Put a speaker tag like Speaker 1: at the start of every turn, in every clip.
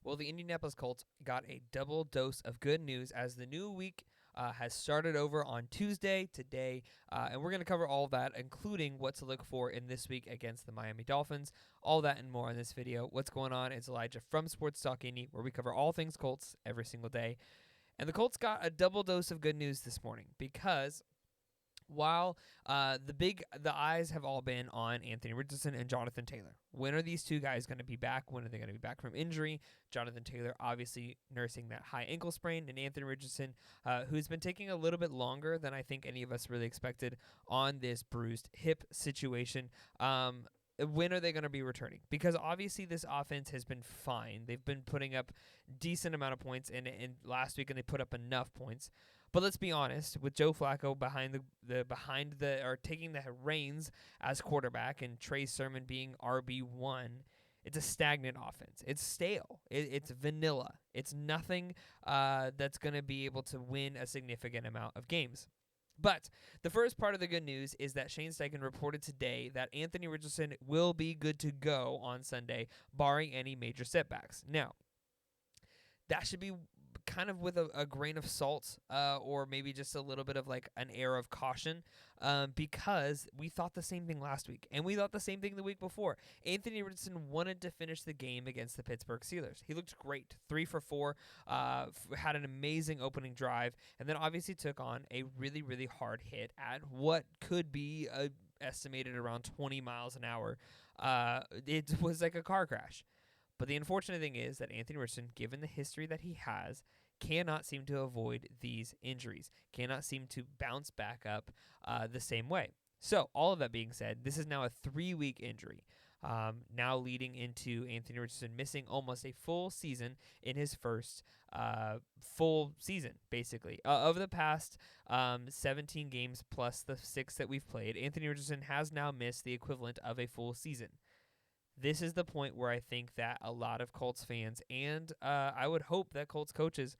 Speaker 1: Well, the Indianapolis Colts got a double dose of good news as the new week has started over on Tuesday today, and we're going to cover all of that, including what to look for in this week against the Miami Dolphins. All that and more in this video. What's going on? It's Elijah from Sports Talk Indy, where we cover all things Colts every single day. And the Colts got a double dose of good news this morning because while the eyes have all been on Anthony Richardson and Jonathan Taylor. When are these two guys going to be back? When are they going to be back from injury? Jonathan Taylor obviously nursing that high ankle sprain, and Anthony Richardson, who's been taking a little bit longer than I think any of us really expected on this bruised hip situation. When are they going to be returning? Because obviously this offense has been fine. They've been putting up decent amount of points, and last week and they put up enough points. But let's be honest, with Joe Flacco taking the reins as quarterback and Trey Sermon being RB1, it's a stagnant offense. It's stale. It's vanilla. It's nothing that's going to be able to win a significant amount of games. But the first part of the good news is that Shane Steichen reported today that Anthony Richardson will be good to go on Sunday, barring any major setbacks. Now, that should be kind of with a grain of salt or maybe just a little bit of like an air of caution because we thought the same thing last week, and we thought the same thing the week before. Anthony Richardson wanted to finish the game against the Pittsburgh Steelers. He looked great, 3 for 4, had an amazing opening drive, and then obviously took on a really, really hard hit at what could be estimated around 20 miles an hour. It was like a car crash. But the unfortunate thing is that Anthony Richardson, given the history that he has, cannot seem to avoid these injuries, cannot seem to bounce back up the same way. So, all of that being said, this is now a 3-week injury, now leading into Anthony Richardson missing almost a full season in his first full season, basically. Over the past 17 games plus the 6 that we've played, Anthony Richardson has now missed the equivalent of a full season. This is the point where I think that a lot of Colts fans and I would hope that Colts coaches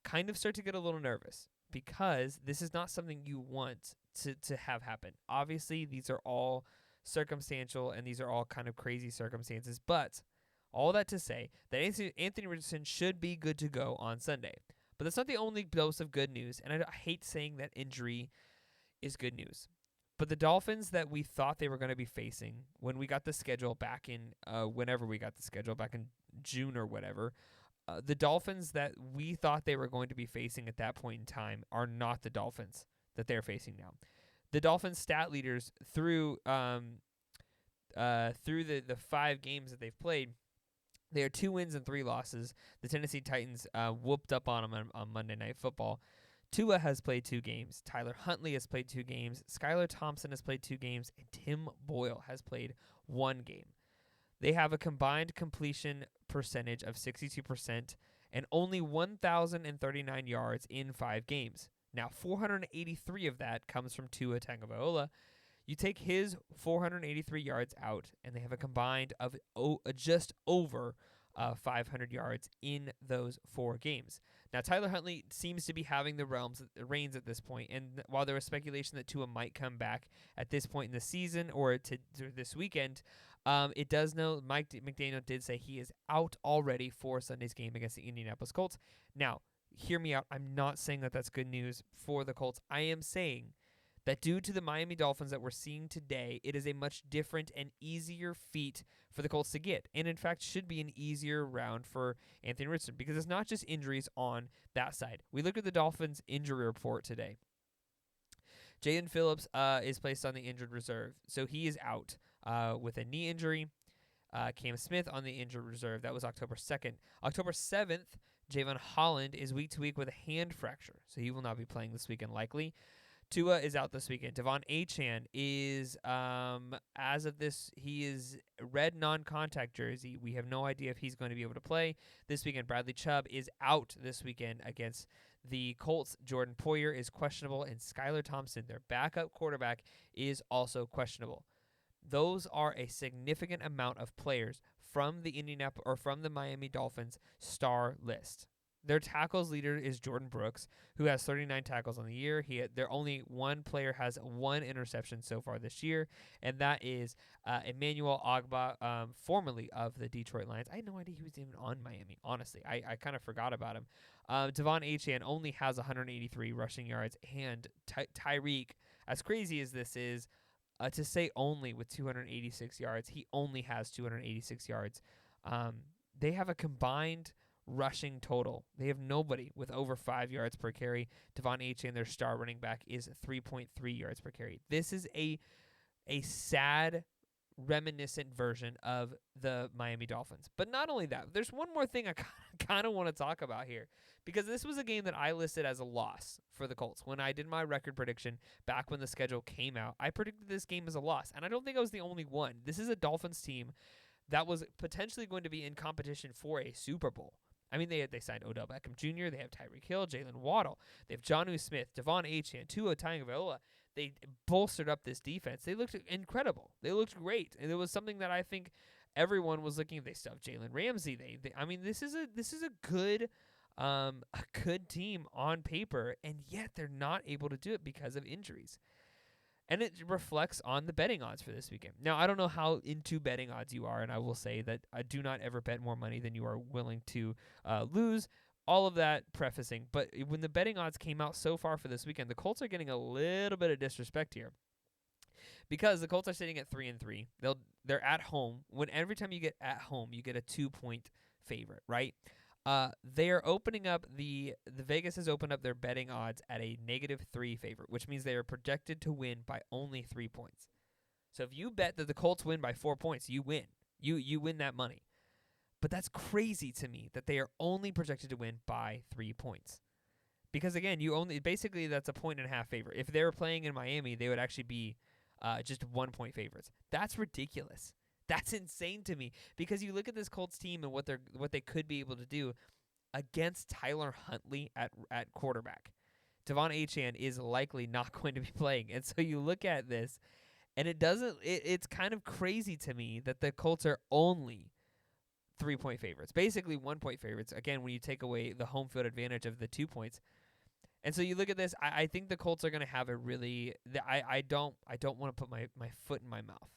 Speaker 1: kind of start to get a little nervous because this is not something you want to have happen. Obviously, these are all circumstantial and these are all kind of crazy circumstances, but all that to say that Anthony Richardson should be good to go on Sunday. But that's not the only dose of good news, and I hate saying that injury is good news. But the Dolphins that we thought they were going to be facing when we got the schedule back in, whenever we got the schedule, back in June or whatever, the Dolphins that we thought they were going to be facing at that point in time are not the Dolphins that they're facing now. The Dolphins stat leaders through the 5 games that they've played, they are 2 wins and 3 losses. The Tennessee Titans whooped up on them on Monday Night Football. Tua has played 2 games. Tyler Huntley has played 2 games. Skylar Thompson has played 2 games. And Tim Boyle has played 1 game. They have a combined completion percentage of 62% and only 1,039 yards in 5 games. Now, 483 of that comes from Tua Tagovailoa. You take his 483 yards out, and they have a combined of just over 500 yards in those 4 games. Now, Tyler Huntley seems to be having the reins at this point, and while there was speculation that Tua might come back at this point in the season or to this weekend, it does know Mike McDaniel did say he is out already for Sunday's game against the Indianapolis Colts. Now, hear me out. I'm not saying that that's good news for the Colts. I am saying that due to the Miami Dolphins that we're seeing today, it is a much different and easier feat for the Colts to get. And in fact, should be an easier round for Anthony Richardson because it's not just injuries on that side. We look at the Dolphins injury report today. Jaden Phillips is placed on the injured reserve. So he is out with a knee injury. Cam Smith on the injured reserve. That was October 2nd. October 7th, Javon Holland is week to week with a hand fracture. So he will not be playing this weekend likely. Tua is out this weekend. Devon Achane is, as of this, he is red non-contact jersey. We have no idea if he's going to be able to play this weekend. Bradley Chubb is out this weekend against the Colts. Jordan Poyer is questionable, and Skylar Thompson, their backup quarterback, is also questionable. Those are a significant amount of players from the Miami Dolphins star list. Their tackles leader is Jordan Brooks, who has 39 tackles on the year. Their only one player has one interception so far this year, and that is Emmanuel Ogbah, formerly of the Detroit Lions. I had no idea he was even on Miami, honestly. I kind of forgot about him. Devon Achane only has 183 rushing yards, and Tyreek, as crazy as this is, to say only with 286 yards, he only has 286 yards. They have a combined rushing total. They have nobody with over 5 yards per carry. Devon Achane, their star running back, is 3.3 yards per carry. This is a sad, reminiscent version of the Miami Dolphins. But not only that, there's one more thing I kind of want to talk about here, because this was a game that I listed as a loss for the Colts. When I did my record prediction back when the schedule came out, I predicted this game as a loss, and I don't think I was the only one. This is a Dolphins team that was potentially going to be in competition for a Super Bowl. I mean, they signed Odell Beckham Jr., they have Tyreek Hill, Jalen Waddle, they have Jonnu Smith, Devon Achane, Tua Tagovailoa. They bolstered up this defense. They looked incredible. They looked great, and it was something that I think everyone was looking at. They still have Jalen Ramsey. I mean, this is a good team on paper, and yet they're not able to do it because of injuries. And it reflects on the betting odds for this weekend. Now, I don't know how into betting odds you are, and I will say that I do not ever bet more money than you are willing to lose. All of that prefacing. But when the betting odds came out so far for this weekend, the Colts are getting a little bit of disrespect here, because the Colts are sitting at 3-3. They're at home. Every time you get at home, you get a 2-point favorite, right? They are opening up the Vegas has opened up their betting odds at a -3 favorite, which means they are projected to win by only 3 points. So if you bet that the Colts win by 4 points, you win. You win that money. But that's crazy to me that they are only projected to win by 3 points. Because again, basically that's a 1.5 favorite. If they were playing in Miami, they would actually be just 1 point favorites. That's ridiculous. That's insane to me, because you look at this Colts team and what they could be able to do against Tyler Huntley at quarterback. Devon Achane is likely not going to be playing, and so you look at this, and it's kind of crazy to me that the Colts are only 3-point favorites, basically 1 point favorites. Again, when you take away the home field advantage of the 2 points. And so you look at this, I think the Colts are going to have a really, I don't want to put my foot in my mouth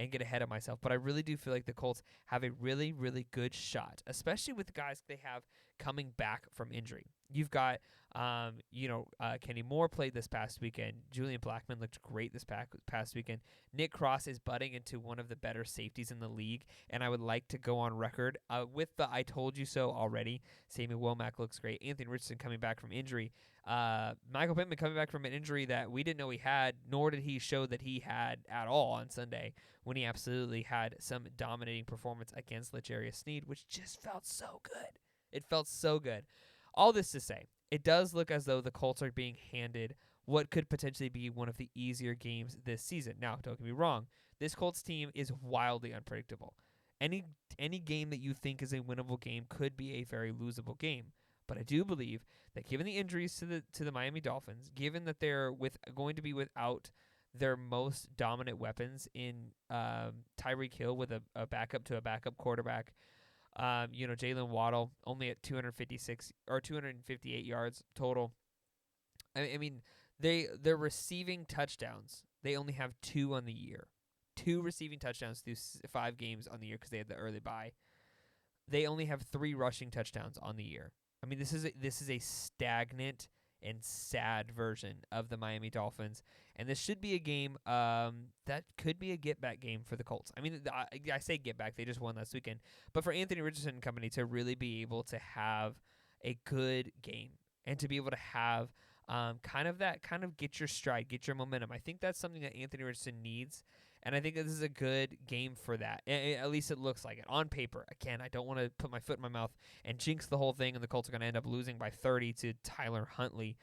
Speaker 1: and get ahead of myself, but I really do feel like the Colts have a really, really good shot, especially with the guys they have coming back from injury. You've got, Kenny Moore played this past weekend. Julian Blackmon looked great this past weekend. Nick Cross is budding into one of the better safeties in the league, and I would like to go on record with the I told you so already. Sammy Womack looks great. Anthony Richardson coming back from injury. Michael Pittman coming back from an injury that we didn't know he had, nor did he show that he had at all on Sunday, when he absolutely had some dominating performance against L'Jarius Sneed, which just felt so good. It felt so good. All this to say, it does look as though the Colts are being handed what could potentially be one of the easier games this season. Now, don't get me wrong, this Colts team is wildly unpredictable. Any game that you think is a winnable game could be a very losable game. But I do believe that given the injuries to the Miami Dolphins, given that they're going to be without their most dominant weapons in Tyreek Hill with a backup to a backup quarterback, Jalen Waddle only at 256 or 258 yards total. I mean, they're receiving touchdowns. They only have 2 on the year. 2 receiving touchdowns through 5 games on the year because they had the early bye. They only have 3 rushing touchdowns on the year. I mean, this is a stagnant and sad version of the Miami Dolphins, and this should be a game that could be a get-back game for the Colts. I mean, I say get-back, they just won last weekend, but for Anthony Richardson and company to really be able to have a good game and to be able to have kind of get your stride, get your momentum, I think that's something that Anthony Richardson needs. And I think this is a good game for that. At least it looks like it. On paper, again, I don't want to put my foot in my mouth and jinx the whole thing, and the Colts are going to end up losing by 30 to Tyler Huntley.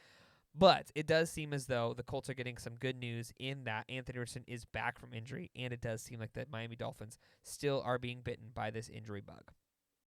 Speaker 1: But it does seem as though the Colts are getting some good news in that Anthony Richardson is back from injury, and it does seem like the Miami Dolphins still are being bitten by this injury bug.